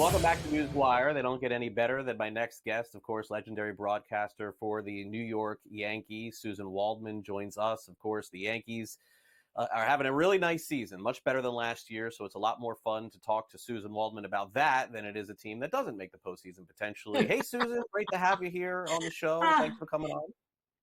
welcome back to NewsWire. They don't get any better than my next guest, of course, legendary broadcaster for the New York Yankees. Suzyn Waldman joins us. Of course, the Yankees are having a really nice season, much better than last year, so it's a lot more fun to talk to Suzyn Waldman about that than it is a team that doesn't make the postseason potentially. Hey, Suzyn, great to have you here on the show. Thanks for coming on.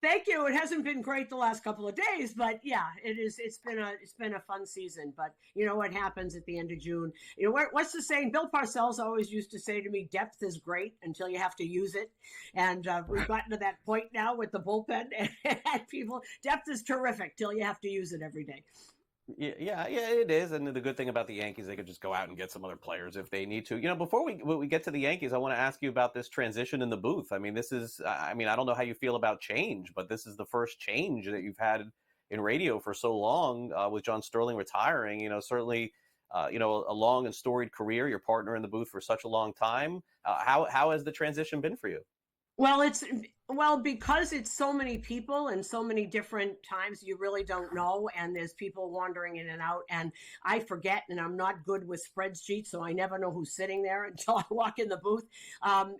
Thank you. It hasn't been great the last couple of days, but yeah, it is. It's been a fun season. But you know what happens at the end of June? You know what's the saying? Bill Parcells always used to say to me, "Depth is great until you have to use it." And we've gotten to that point now with the bullpen. And people, depth is terrific till you have to use it every day. Yeah, it is. And the good thing about the Yankees, they could just go out and get some other players if they need to. You know, before we get to the Yankees, I want to ask you about this transition in the booth. I mean, I don't know how you feel about change, but this is the first change that you've had in radio for so long with John Sterling retiring. You know, certainly, a long and storied career, your partner in the booth for such a long time. How has the transition been for you? Well, because it's so many people and so many different times, you really don't know. And there's people wandering in and out, and I forget, and I'm not good with spreadsheets, so I never know who's sitting there until I walk in the booth.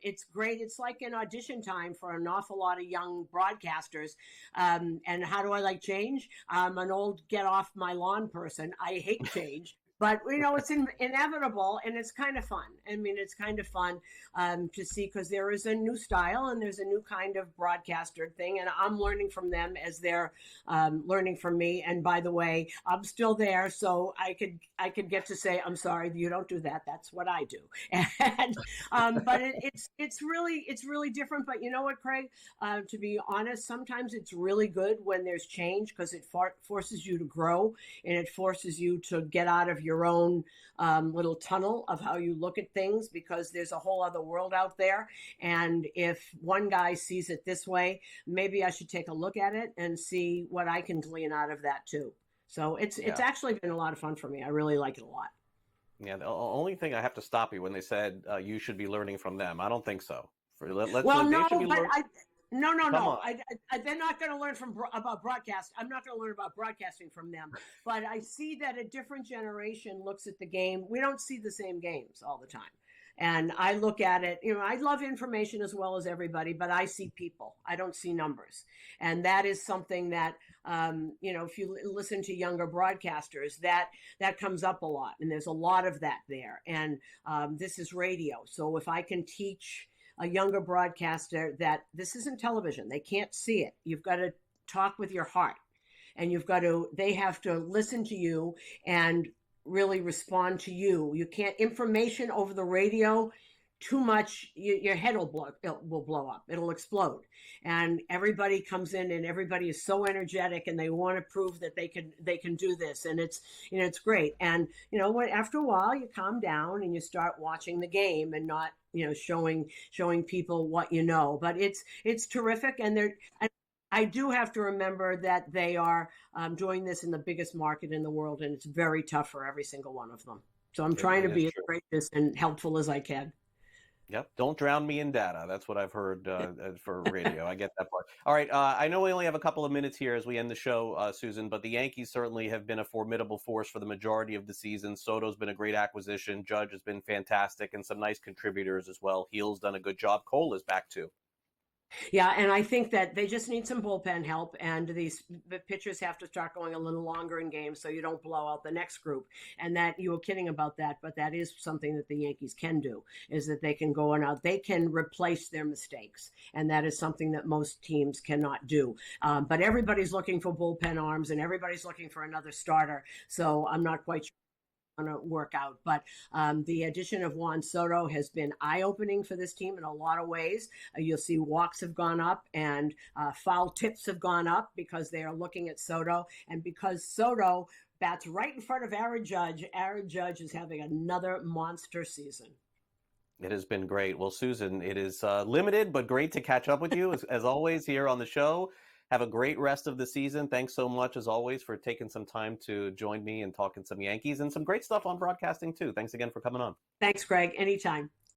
It's great. It's like an audition time for an awful lot of young broadcasters. And how do I like change? I'm an old get off my lawn person. I hate change. But, it's inevitable, and it's kind of fun. I mean, it's kind of fun to see, because there is a new style and there's a new kind of broadcaster thing, and I'm learning from them as they're learning from me. And by the way, I'm still there, so I could get to say, I'm sorry, you don't do that. That's what I do. And but it's really different. But you know what, Craig? To be honest, sometimes it's really good when there's change, because it forces you to grow, and it forces you to get out of your own little tunnel of how you look at things, because there's a whole other world out there. And if one guy sees it this way, maybe I should take a look at it and see what I can glean out of that too. So it's actually been a lot of fun for me. I really like it a lot. Yeah, the only thing, I have to stop you when they said you should be learning from them. I don't think so. No. They're not going to learn about broadcast. I'm not going to learn about broadcasting from them. But I see that a different generation looks at the game. We don't see the same games all the time. And I look at it, I love information as well as everybody, but I see people. I don't see numbers. And that is something that, if you listen to younger broadcasters, that comes up a lot. And there's a lot of that there. And this is radio. So if I can teach a younger broadcaster that this isn't television, they can't see it. You've got to talk with your heart, and they have to listen to you and really respond to you. You can't information over the radio too much, your head will blow up. It'll explode. And everybody comes in, and everybody is so energetic, and they want to prove that they can do this. And it's great. And, after a while you calm down and you start watching the game and not, showing people what you know. But it's terrific. And I do have to remember that they are doing this in the biggest market in the world, and it's very tough for every single one of them. So I'm trying to be as gracious and helpful as I can. Yep. Don't drown me in data. That's what I've heard for radio. I get that part. All right. I know we only have a couple of minutes here as we end the show, Suzyn, but the Yankees certainly have been a formidable force for the majority of the season. Soto's been a great acquisition. Judge has been fantastic, and some nice contributors as well. Heal's done a good job. Cole is back too. Yeah, and I think that they just need some bullpen help, and the pitchers have to start going a little longer in games so you don't blow out the next group. And that, you were kidding about that, but that is something that the Yankees can do, is that they can go out, they can replace their mistakes, and that is something that most teams cannot do. But everybody's looking for bullpen arms, and everybody's looking for another starter, so I'm not quite sure to work out. But the addition of Juan Soto has been eye-opening for this team in a lot of ways. You'll see walks have gone up, and foul tips have gone up, because they are looking at Soto. And because Soto bats right in front of Aaron Judge is having another monster season. It has been great. Well, Suzyn, it is limited, but great to catch up with you as always here on the show. Have a great rest of the season. Thanks so much, as always, for taking some time to join me and talking some Yankees, and some great stuff on broadcasting, too. Thanks again for coming on. Thanks, Greg. Anytime.